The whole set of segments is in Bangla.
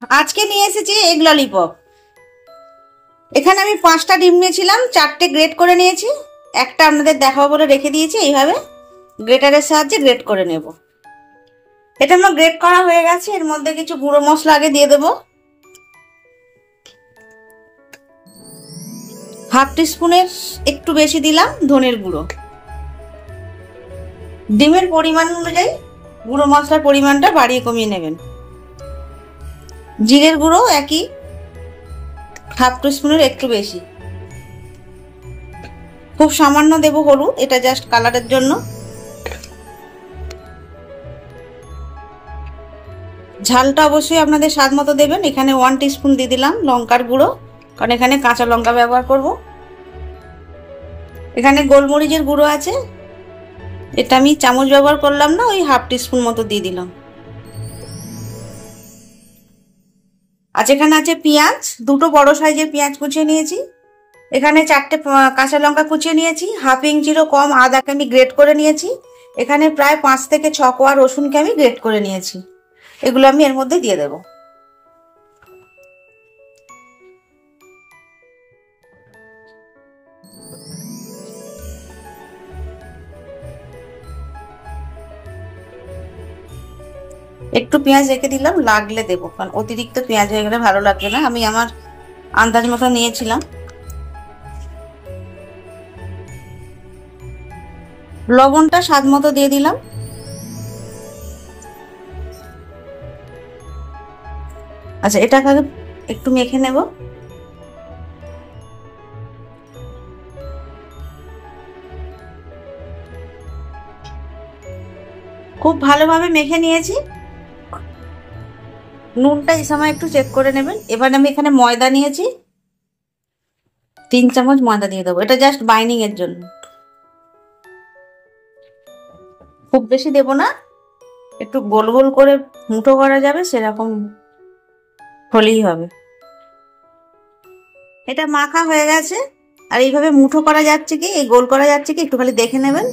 আজকে নিয়ে এসেছি এগ ললিপপ। এখানে আমি 5টা ডিম নিয়েছিলাম, 4টে গ্রেট করে নিয়েছি, একটা আপনাদের দেখাবো বলে রেখে দিয়েছি। এইভাবে গ্রেটারের সাহায্যে গ্রেট করে নেব। এটা আমার গ্রেট করা হয়ে গেছে। এর মধ্যে কিছু গুঁড়ো মশলা আগে দিয়ে দেবো। হাফ টিস্পুনের একটু বেশি দিলাম ধনের গুঁড়ো। ডিমের পরিমাণ অনুযায়ী গুঁড়ো মশলার পরিমাণটা বাড়িয়ে কমিয়ে নেবেন। জিরের গুঁড়ো একই, হাফ টিস্পুনের একটু বেশি। খুব সামান্য দেব হলুদ, এটা জাস্ট কালারের জন্য। ঝালটা অবশ্যই আপনাদের স্বাদ মতো দেবেন। এখানে 1 টিস্পুন দিয়ে দিলাম লঙ্কার গুঁড়ো, কারণ এখানে কাঁচা লঙ্কা ব্যবহার করব। এখানে গোলমরিচের গুঁড়ো আছে, এটা আমি চামচ ব্যবহার করলাম না, ওই হাফ টিস্পুন মতো দিয়ে দিলাম। আজ এখানে আছে পেঁয়াজ, 2টো বড় সাইজের পেঁয়াজ কুচিয়ে নিয়েছি। এখানে 4টে কাঁচা লঙ্কা কুচিয়ে নিয়েছি। হাফ ইঞ্চিরও কম আদাকে আমি গ্রেট করে নিয়েছি। এখানে প্রায় 5 থেকে 6 কোয়া রসুনকে আমি গ্রেট করে নিয়েছি। এগুলো আমি এর মধ্যে দিয়ে দেব। একটু পেঁয়াজ রেখে দিলাম, লাগলে দেবো, কারণ অতিরিক্ত পেঁয়াজ হয়ে গেলে ভালো লাগবে না। আমি আমার আন্দাজ মতো নিয়েছিলাম। লবণটা স্বাদ মতো দিয়ে দিলাম। আচ্ছা, এটাকে একটু মেখে নেব। খুব ভালোভাবে মেখে নিয়েছি। নুনটা এই সময় একটু চেক করে নেবেন। এবার আমি এখানে ময়দা নিয়েছি, 3 চামচ ময়দা দিয়ে দেবো। এটা জাস্ট বাইন্ডিং এর জন্য, খুব বেশি দেব না। একটু গোল গোল করে মুঠো করা যাবে সেরকম হলেই হবে। এটা মাখা হয়ে গেছে। আর এইভাবে মুঠো করা যাচ্ছে কি, এই গোল করা যাচ্ছে কি, একটু খালি দেখে নেবেন।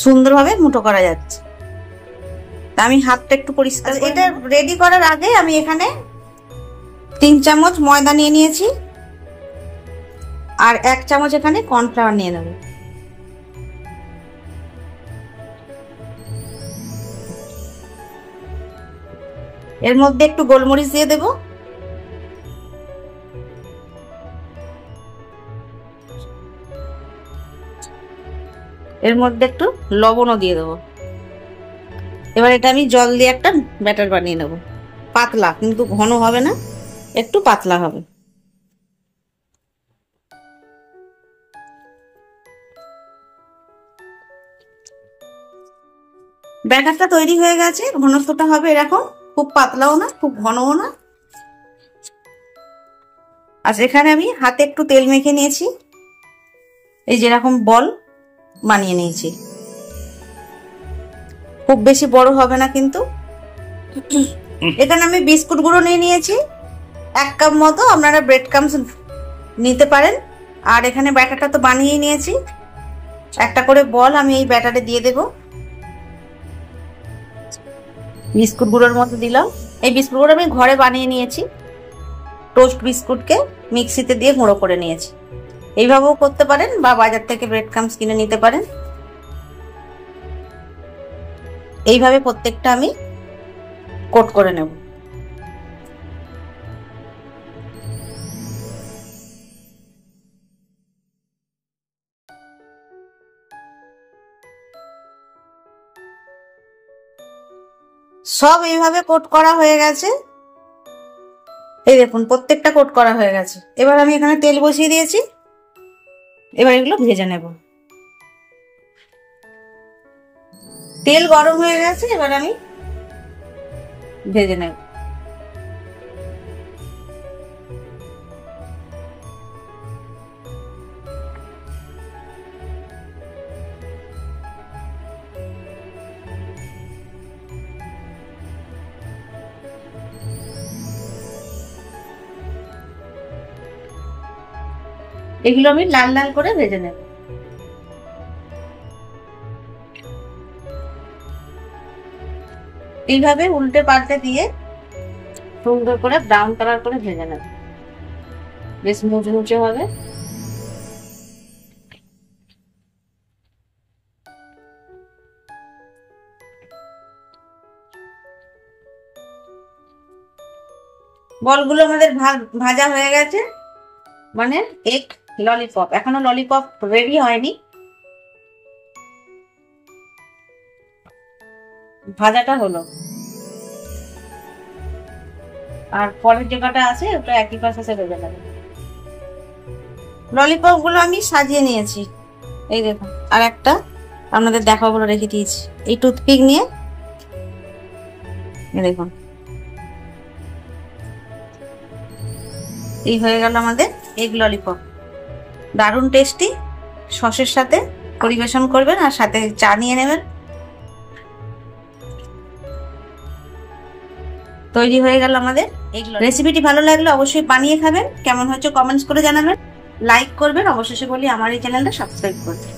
সুন্দরভাবে মুঠো করা যাচ্ছে। তা আমি হাতটা একটু পরিষ্কার। এটা রেডি করার আগে আমি এখানে 3 চামচ ময়দা নিয়ে নিয়েছি, আর 1 চামচ এখানে কর্নফ্লাওয়ার নিয়ে নেব। এর মধ্যে একটু গোলমরিচ দিয়ে দেব। এর মধ্যে একটু লবণও দিয়ে দেবো। এবার এটা আমি জল দিয়ে একটা ব্যাটার বানিয়ে নেব। পাতলা, কিন্তু ঘন হবে না, একটু পাতলা হবে। ব্যাটারটা তৈরি হয়ে গেছে। ঘনত্বটা হবে এরকম, খুব পাতলাও না, খুব ঘনও না। আর এখানে আমি হাতে একটু তেল মেখে নিয়েছি, এই যেরকম বল বানিয়ে নিয়েছি। খুব বেশি বড় হবে না কিন্তু। এখানে আমি বিস্কুট গুঁড়ো নিয়ে নিয়েছি 1 কাপ মতো। আপনারা ব্রেড ক্রাম্বস নিতে পারেন। আর এখানে ব্যাটারটা তো বানিয়ে নিয়েছি, একটা করে বল আমি এই ব্যাটারে দিয়ে দেব। বিস্কুট গুঁড়োর মতো দিলাম। এই বিস্কুট গুঁড়ো আমি ঘরে বানিয়ে নিয়েছি। টোস্ট বিস্কুটকে মিক্সিতে দিয়ে গুঁড়ো করে নিয়েছি। এইভাবেও করতে পারেন, বা বাজার থেকে ব্রেড ক্রাম্বস কিনে নিতে পারেন। এইভাবে প্রত্যেকটা আমি কোট করে নেব। সব এইভাবে কোট করা হয়ে গেছে। এই দেখুন, প্রত্যেকটা কোট করা হয়ে গেছে। এবার আমি এখানে তেল বসিয়ে দিয়েছি। এবার এগুলো ভেজে নেব। তেল গরম হয়ে গেছে, এবার আমি ভেজে নেব। এগুলো আমি লাল লাল করে ভেজে নেব। এইভাবে উল্টে পাল্টে দিয়ে সুন্দর করে ব্রাউন কালার করে ভেজে নেব, বেশ মুচমুচে হবে। বলগুলো আমাদের ভাজা হয়ে গেছে, মানে এগ ললিপপ। এখনো ললিপপ রেডি হয়নি, ভাজাটা হলো। আর পরের যে কটা আছে ওটা একই প্রসেসে ভেজে নেব। ললিপপ গুলো আমি সাজিয়ে নিয়েছি, এই দেখুন। আর একটা আপনাদের দেখাবো বলে রেখে দিয়েছি, এই টুথপিক নিয়ে দেখুন। এই হয়ে গেল আমাদের এগ ললিপপ, দারুণ টেস্টি। সসের সাথে পরিবেশন করবেন আর সাথে চা নিয়ে নেবেন। তৈরি হয়ে গেল আমাদের এগ। রেসিপিটি ভালো লাগলে অবশ্যই বানিয়ে খাবেন। কেমন হয়েছে কমেন্টস করে জানাবেন, লাইক করবেন। অবশেষে বলি আমার এই চ্যানেলটা সাবস্ক্রাইব করতে।